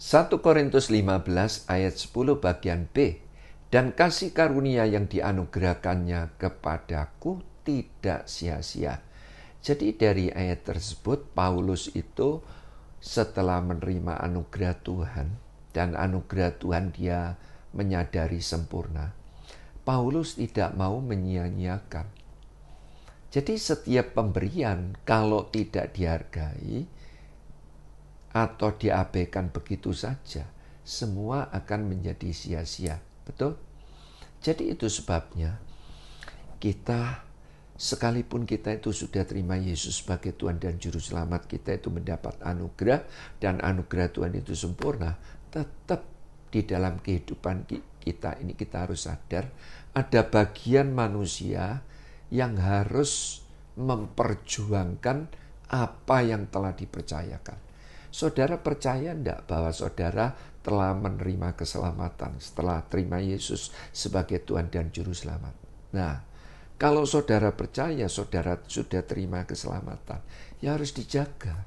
1 Korintus 15 ayat 10 bagian B. Dan kasih karunia yang dianugerahkannya kepadaku tidak sia-sia. Jadi dari ayat tersebut Paulus itu setelah menerima anugerah Tuhan dan anugerah Tuhan dia menyadari sempurna, Paulus tidak mau menyia-nyiakan. Jadi setiap pemberian kalau tidak dihargai atau diabaikan begitu saja, semua akan menjadi sia-sia. Betul? Jadi itu sebabnya kita, sekalipun kita itu sudah terima Yesus sebagai Tuhan dan Juru Selamat, kita itu mendapat anugerah dan anugerah Tuhan itu sempurna, tetap di dalam kehidupan kita ini kita harus sadar ada bagian manusia yang harus memperjuangkan apa yang telah dipercayakan. Saudara percaya enggak bahwa saudara telah menerima keselamatan setelah terima Yesus sebagai Tuhan dan Juru Selamat? Nah, kalau saudara percaya saudara sudah terima keselamatan, ya harus dijaga.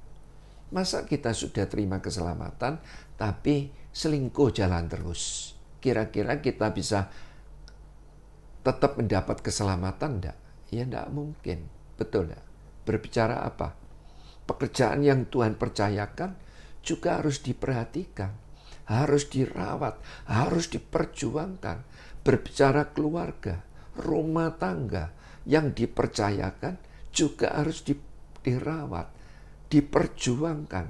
Masa kita sudah terima keselamatan, tapi selingkuh jalan terus? Kira-kira kita bisa tetap mendapat keselamatan enggak? Ya enggak mungkin. Betul enggak? Berbicara apa? Pekerjaan yang Tuhan percayakan juga harus diperhatikan, harus dirawat, harus diperjuangkan. Berbicara keluarga, rumah tangga yang dipercayakan juga harus dirawat, diperjuangkan,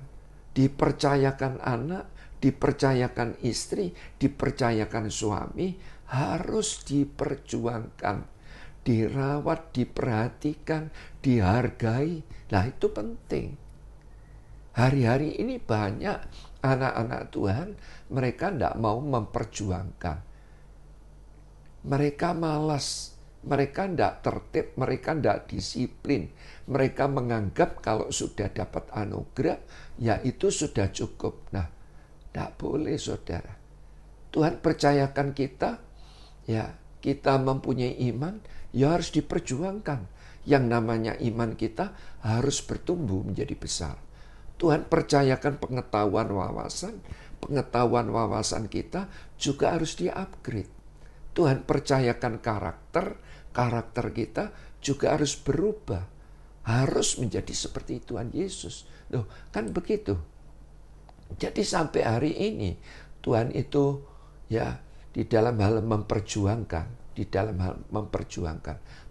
dipercayakan anak, dipercayakan istri, dipercayakan suami, harus diperjuangkan, dirawat, diperhatikan, dihargai. Nah, itu penting. Hari-hari ini banyak anak-anak Tuhan, mereka tidak mau memperjuangkan. Mereka malas, mereka tidak tertib, mereka tidak disiplin. Mereka menganggap kalau sudah dapat anugerah, ya itu sudah cukup. Nah, tidak boleh saudara. Tuhan percayakan kita, ya kita mempunyai iman, ya harus diperjuangkan. Yang namanya iman kita harus bertumbuh menjadi besar. Tuhan percayakan pengetahuan wawasan kita juga harus di-upgrade. Tuhan percayakan karakter kita juga harus berubah. Harus menjadi seperti Tuhan Yesus. Loh, kan begitu. Jadi sampai hari ini Tuhan itu ya di dalam hal memperjuangkan,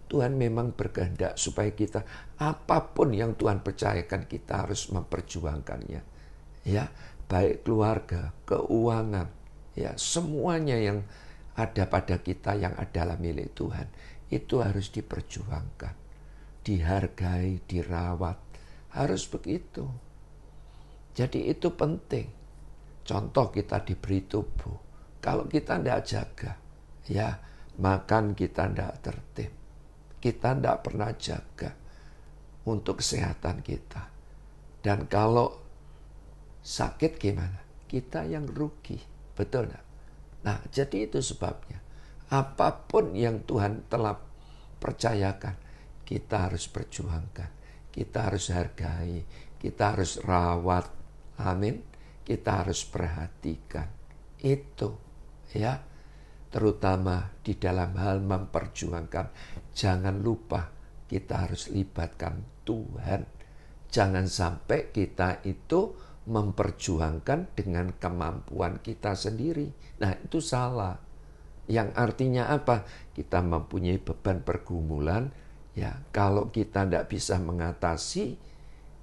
Tuhan memang berkehendak supaya kita apapun yang Tuhan percayakan kita harus memperjuangkannya. Ya, baik keluarga, keuangan, ya semuanya yang ada pada kita yang adalah milik Tuhan itu harus diperjuangkan, dihargai, dirawat, harus begitu. Jadi itu penting. Contoh kita diberi tubuh, kalau kita tidak jaga, ya makan kita tidak tertib. Kita tidak pernah jaga untuk kesehatan kita. Dan kalau sakit gimana? Kita yang rugi. Betul tidak? Nah, jadi itu sebabnya. Apapun yang Tuhan telah percayakan, kita harus perjuangkan. Kita harus hargai. Kita harus rawat. Amin. Kita harus perhatikan. Itu. Ya. Terutama di dalam hal memperjuangkan, jangan lupa kita harus libatkan Tuhan. Jangan sampai kita itu memperjuangkan dengan kemampuan kita sendiri. Nah, itu salah. Yang artinya apa? Kita mempunyai beban pergumulan, ya kalau kita tidak bisa mengatasi,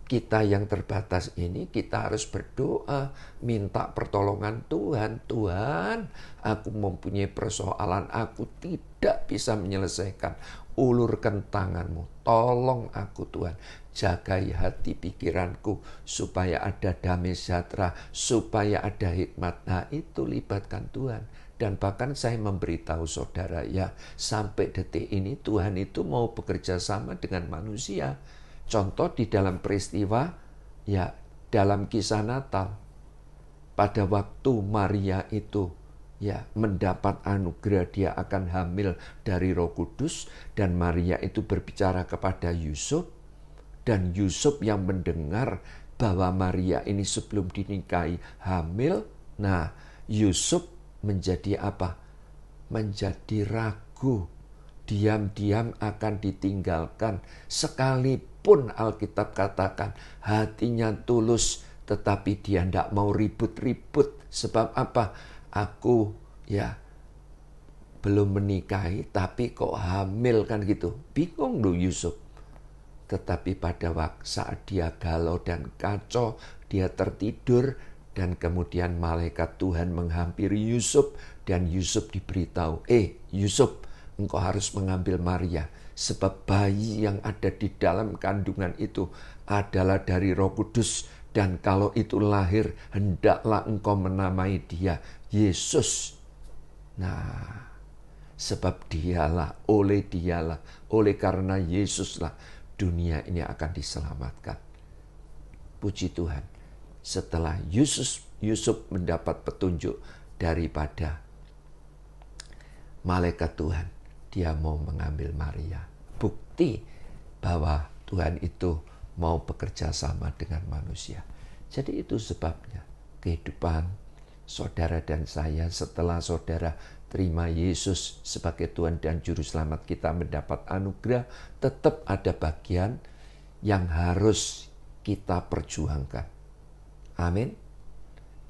kita yang terbatas ini kita harus berdoa, minta pertolongan Tuhan. Tuhan, aku mempunyai persoalan, aku tidak bisa menyelesaikan. Ulurkan tanganmu, tolong aku Tuhan. Jagai hati pikiranku supaya ada damai sejahtera, supaya ada hikmat. Nah, itu libatkan Tuhan. Dan bahkan saya memberitahu saudara, ya sampai detik ini Tuhan itu mau bekerja sama dengan manusia. Contoh di dalam peristiwa, ya dalam kisah Natal, pada waktu Maria itu ya mendapat anugerah dia akan hamil dari Roh Kudus, dan Maria itu berbicara kepada Yusuf, dan Yusuf yang mendengar bahwa Maria ini sebelum dinikahi hamil, Nah, Yusuf menjadi apa? Menjadi ragu. Diam-diam akan ditinggalkan. Sekalipun Alkitab katakan hatinya tulus, tetapi dia tidak mau ribut-ribut. Sebab apa? Aku belum menikahi, tapi kok hamil kan gitu. Bingung loh Yusuf. Tetapi pada waktu saat dia galau dan kacau, dia tertidur, dan kemudian malaikat Tuhan menghampiri Yusuf, dan Yusuf diberitahu, Yusuf, engkau harus mengambil Maria, sebab bayi yang ada di dalam kandungan itu adalah dari Roh Kudus, dan kalau itu lahir, hendaklah engkau menamai dia Yesus. Nah, sebab oleh karena Yesuslah dunia ini akan diselamatkan. Puji Tuhan. Setelah Yusuf mendapat petunjuk daripada malaikat Tuhan, dia mau mengambil Maria. Bukti bahwa Tuhan itu mau bekerja sama dengan manusia. Jadi itu sebabnya kehidupan saudara dan saya setelah saudara terima Yesus sebagai Tuhan dan Juru Selamat, kita mendapat anugerah, tetap ada bagian yang harus kita perjuangkan. Amin.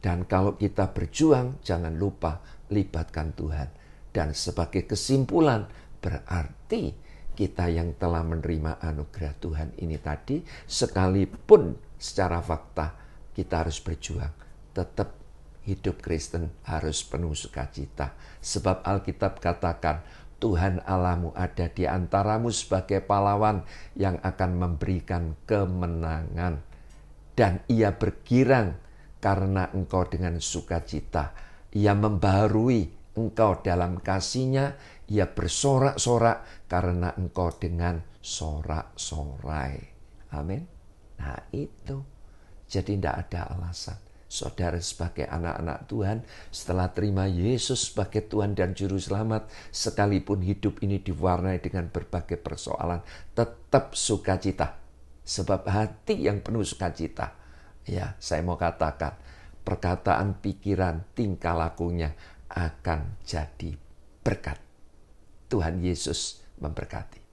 Dan kalau kita berjuang, jangan lupa libatkan Tuhan. Dan sebagai kesimpulan, berarti kita yang telah menerima anugerah Tuhan ini tadi, sekalipun secara fakta kita harus berjuang, tetap hidup Kristen harus penuh sukacita. Sebab Alkitab katakan, Tuhan Allahmu ada di antaramu sebagai pahlawan yang akan memberikan kemenangan. Dan ia bergirang karena engkau dengan sukacita. Ia membaharui engkau dalam kasih-Nya. Ia bersorak-sorak karena engkau dengan sorak-sorai. Amin. Nah itu. Jadi tidak ada alasan. Saudara sebagai anak-anak Tuhan, setelah terima Yesus sebagai Tuhan dan Juru Selamat, sekalipun hidup ini diwarnai dengan berbagai persoalan, tetap sukacita. Sebab hati yang penuh sukacita, saya mau katakan, perkataan, pikiran, tingkah lakunya akan jadi berkat. Tuhan Yesus memberkati.